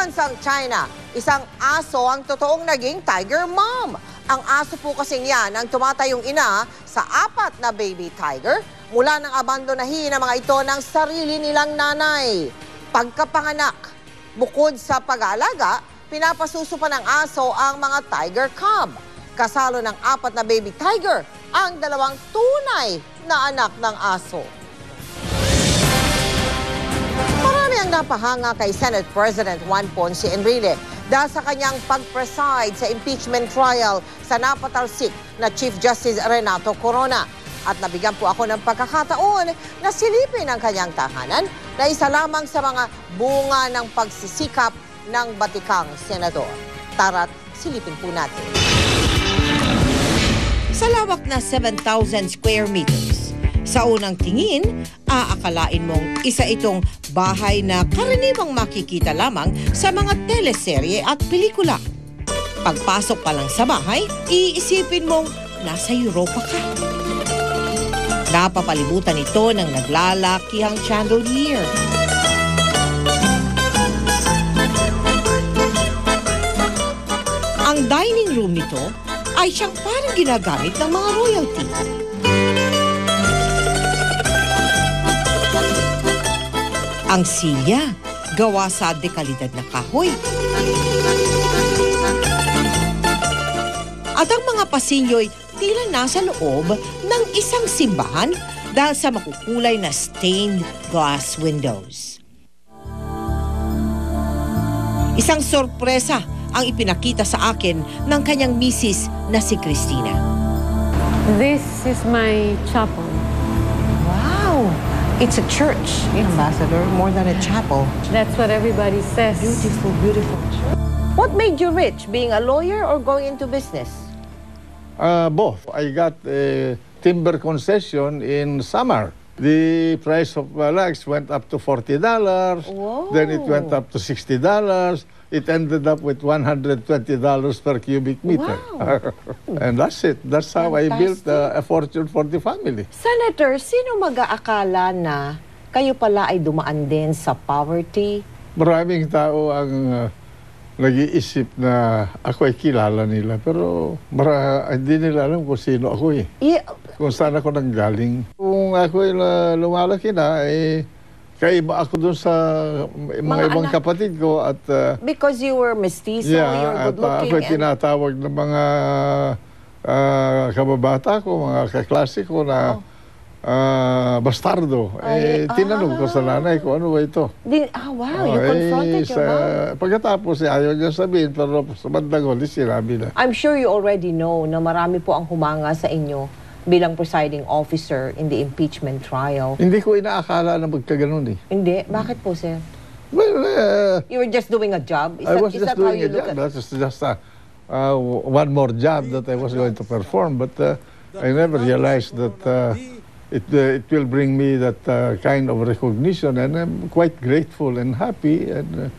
bansang China, isang aso ang totoong naging tiger mom. Ang aso po kasing yan ang tumatayong ina sa 4 na baby tiger mula nang abandonahin ang mga ito ng sarili nilang nanay. Pagkapanganak, bukod sa pag-aalaga, pinapasuso pa ng aso ang mga tiger cub. Kasalo ng 4 na baby tiger ang 2 tunay na anak ng aso. Marami ang napahanga kay Senate President Juan Ponce Enrile dahil sa kanyang pag-preside sa impeachment trial sa napatalsik na Chief Justice Renato Corona. At nabigyan po ako ng pagkakataon na silipin ang kanyang tahanan na isa lamang sa mga bunga ng pagsisikap ng batikang senador. Tara't silipin po natin. Sa lawak na 7,000 square meters, sa unang tingin, aakalain mong isa itong bahay na karaniwang makikita lamang sa mga teleserye at pelikula. Pagpasok pa lang sa bahay, iisipin mong nasa Europa ka. Napapalibutan ito ng naglalakihang chandelier. Ang dining room nito ay siyang parang ginagamit ng mga royalty. Ang silya, gawa sa dekalidad na kahoy. At ang mga pasilyo'y tila nasa loob ng isang simbahan dahil sa makukulay na stained glass windows. Isang sorpresa ang ipinakita sa akin ng kanyang misis na si Cristina. This is my chapel. Wow! It's a church, Ambassador, more than a chapel. That's what everybody says. Beautiful, beautiful church. What made you rich, being a lawyer or going into business? Both. I got a timber concession in Samar. The price of logs went up to $40. Whoa. Then it went up to $60. It ended up with $120 per cubic meter. Wow. And that's it. That's how I built a fortune for the family. Senator, sino mag-aakala na kayo pala ay dumaan din sa poverty? Maraming tao ang nag-iisip na ako ay kilala nila. Pero hindi nila alam kung sino ako eh. Kung saan ako nanggaling. Kung ako ay lumalaki na, kaiba ako dun sa mga ibang kapatid ko at because you were mestizo, you were good looking. At ako'y tinatawag ng mga kababata ko, mga kaklase ko na bastardo. Tinanong ko sa nanay ko, ano ba ito? Wow, you confronted your mom. Pagkatapos ayaw niya sabihin, pero sa bandang huli sinabi na. I'm sure you already know na marami po ang humanga sa inyo bilang presiding officer in the impeachment trial. Hindi ko inaakala na magkaganon eh. Hindi? Bakit po, sir? Well, you were just doing a job? I was just doing a job. That was just one more job that I was going to perform. But I never realized that it will bring me that kind of recognition. And I'm quite grateful and happy and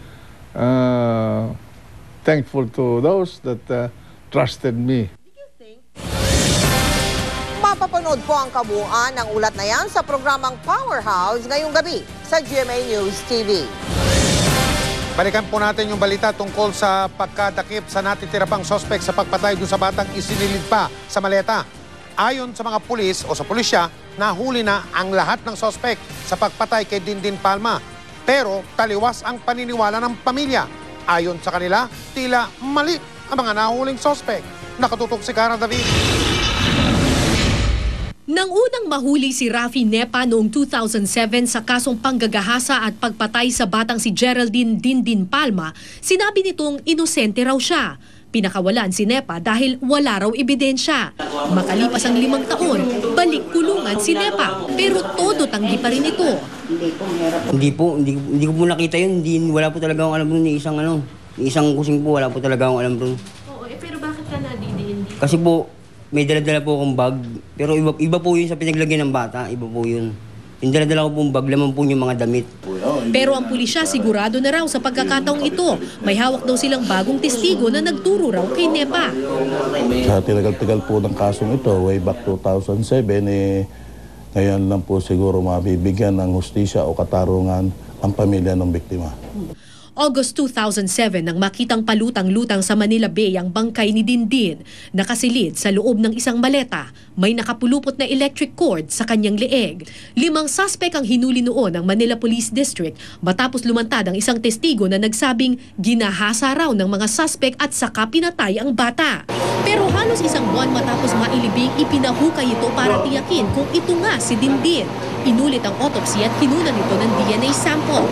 thankful to those that trusted me. Mapapanood po ang kabuuan ng ulat na yan sa programang Powerhouse ngayong gabi sa GMA News TV. Balikan po natin yung balita tungkol sa pagkadakip sa natitira pang sospek sa pagpatay doon sa batang isinilid pa sa maleta. Ayon sa mga pulis o sa pulisya, nahuli na ang lahat ng sospek sa pagpatay kay Dindin Palma. Pero taliwas ang paniniwala ng pamilya. Ayon sa kanila, tila mali ang mga nahuling sospek. Nakatutok si Cara David. Nang unang mahuli si Rafi Nepa noong 2007 sa kasong panggagahasa at pagpatay sa batang si Geraldine Dindin Palma, sinabi nitong inosente raw siya. Pinakawalan si Nepa dahil wala raw ebidensya. Makalipas ang 5 taon, balik kulungan si Nepa, pero todo tanggi pa rin ito. Hindi ko po nakita yun. Wala po talaga akong alam nun ni isang kusing po, wala po talaga akong alam nun. Oo, pero bakit ka nadidiin? Kasi po, may dala-dala po akong bag, pero iba po yun sa pinaglagyan ng bata, iba po yun. Yung dala-dala ko pong bag, laman po yung mga damit. Pero ang pulisya sigurado na raw sa pagkakataong ito. May hawak daw silang bagong testigo na nagturo raw kay Nepa. Sa tinagal-tagal po ng kasong ito, way back 2007, ngayon lang po siguro mabibigyan ng hustisya o katarungan ang pamilya ng biktima. August 2007 nang makitang palutang-lutang sa Manila Bay ang bangkay ni Dindin. Nakasilid sa loob ng isang maleta. May nakapulupot na electric cord sa kanyang leeg. 5 suspect ang hinuli noon ng Manila Police District matapos lumantad ang isang testigo na nagsabing ginahasa raw ng mga suspect at saka pinatay ang bata. Pero halos isang buwan matapos mailibing, ipinahukay ito para tiyakin kung ito nga si Dindin. Inulit ang autopsy at kinunan ito ng DNA sample.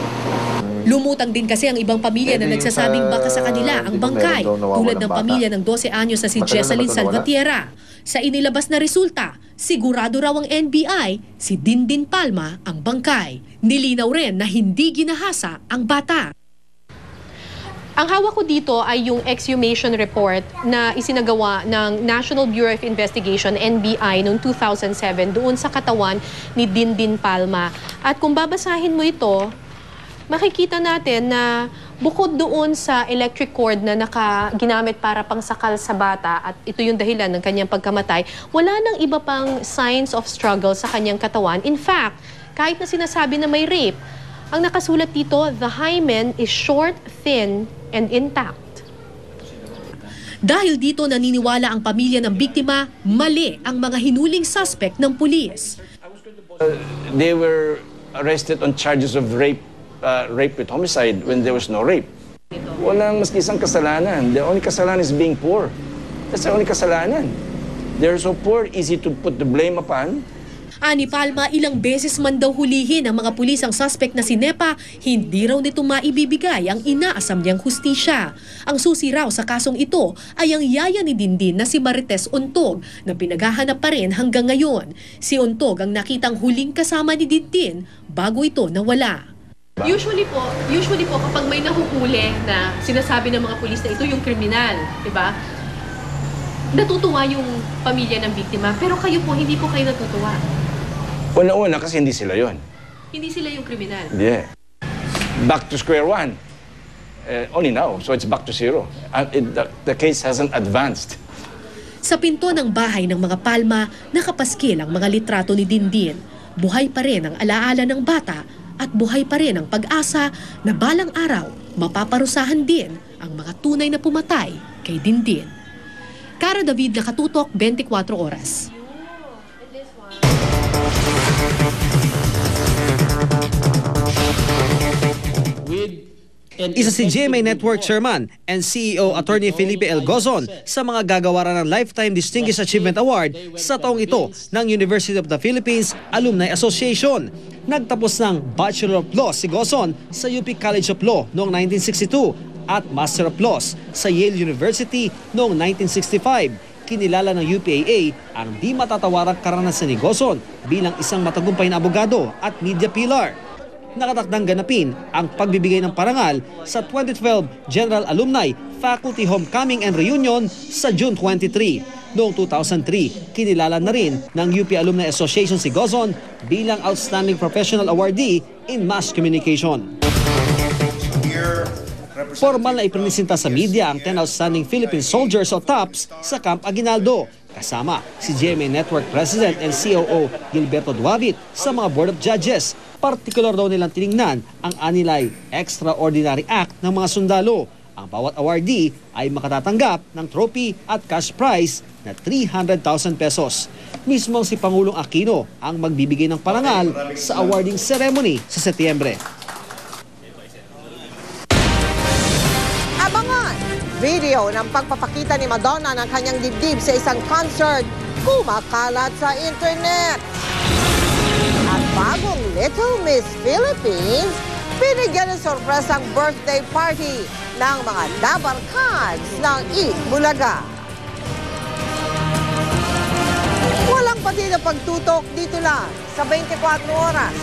Lumutang din kasi ang ibang pamilya na nagsasabing baka sa kanila ang bangkay, tulad ng pamilya ng 12 anyos na si Jessalyn Salvatierra. Sa inilabas na resulta, sigurado raw ang NBI, si Dindin Palma ang bangkay. Nilinaw rin na hindi ginahasa ang bata. Ang hawak ko dito ay yung exhumation report na isinagawa ng National Bureau of Investigation, NBI, noong 2007 doon sa katawan ni Dindin Palma. At kung babasahin mo ito, makikita natin na bukod doon sa electric cord na ginamit para pangsakal sa bata at ito yung dahilan ng kanyang pagkamatay, wala nang iba pang signs of struggle sa kanyang katawan. In fact, kahit na sinasabi na may rape, ang nakasulat dito, the hymen is short, thin, and intact. Dahil dito naniniwala ang pamilya ng biktima, mali ang mga hinuling suspect ng pulis. They were arrested on charges of rape with homicide when there was no rape. Walang maski isang kasalanan. The only kasalanan is being poor. That's the only kasalanan. They're so poor, easy to put the blame upon. Ani Palma, ilang beses man daw hulihin ng mga pulis ang suspect na si Nepa, hindi raw nito maibibigay ang inaasam niyang hustisya. Ang susi raw sa kasong ito ay ang yaya ni Dindin na si Marites Untog na pinaghahanap pa rin hanggang ngayon. Si Untog ang nakitang huling kasama ni Dindin bago ito nawala. Usually po kapag may nahuhuli na sinasabi ng mga pulis na ito yung kriminal, di ba? Natutuwa yung pamilya ng biktima, pero kayo po, hindi po kayo natutuwa. Una-una kasi hindi sila yon. Hindi sila yung kriminal. Yeah. Back to square one. Only now, so it's back to zero. The case hasn't advanced. Sa pinto ng bahay ng mga Palma, nakapaskil ang mga litrato ni Dindin. Buhay pa rin ang alaala ng bata at buhay pa rin ang pag-asa na balang araw mapaparusahan din ang mga tunay na pumatay kay Dindin. Cara David, Nakatutok, 24 Oras. Isa si GMA Network Chairman and CEO Attorney Felipe L. Gozon sa mga gagawaran ng Lifetime Distinguished Achievement Award sa taong ito ng University of the Philippines Alumni Association. Nagtapos ng Bachelor of Laws si Gozon sa UP College of Law noong 1962 at Master of Laws sa Yale University noong 1965. Kinilala ng UPAA ang di matatawarang karanasan ni Gozon bilang isang matagumpay na abogado at media pillar. Nakatakdang ganapin ang pagbibigay ng parangal sa 2012 General Alumni Faculty Homecoming and Reunion sa June 23. Noong 2003, kinilala na rin ng UP Alumni Association si Gozon bilang Outstanding Professional Awardee in Mass Communication. Formal na iprinisinta sa media ang 10 Outstanding Philippine Soldiers o TOPS sa Camp Aguinaldo, kasama si GMA Network President and COO Gilberto Duavit sa mga Board of Judges. Partikular daw nilang tiningnan ang anilay extraordinary act ng mga sundalo. Ang bawat awardee ay makatatanggap ng trophy at cash prize na 300,000 pesos. Mismo si Pangulong Aquino ang magbibigay ng parangal sa awarding ceremony sa Setyembre. Abangan! Video ng pagpapakita ni Madonna ng kanyang dibdib sa isang concert kumakalat sa internet. At bagong Little Miss Philippines, binigyan ng sorpresang birthday party ng mga dabarkads ng Eat Bulaga. Walang pati na pagtutok dito lang sa 24 Oras.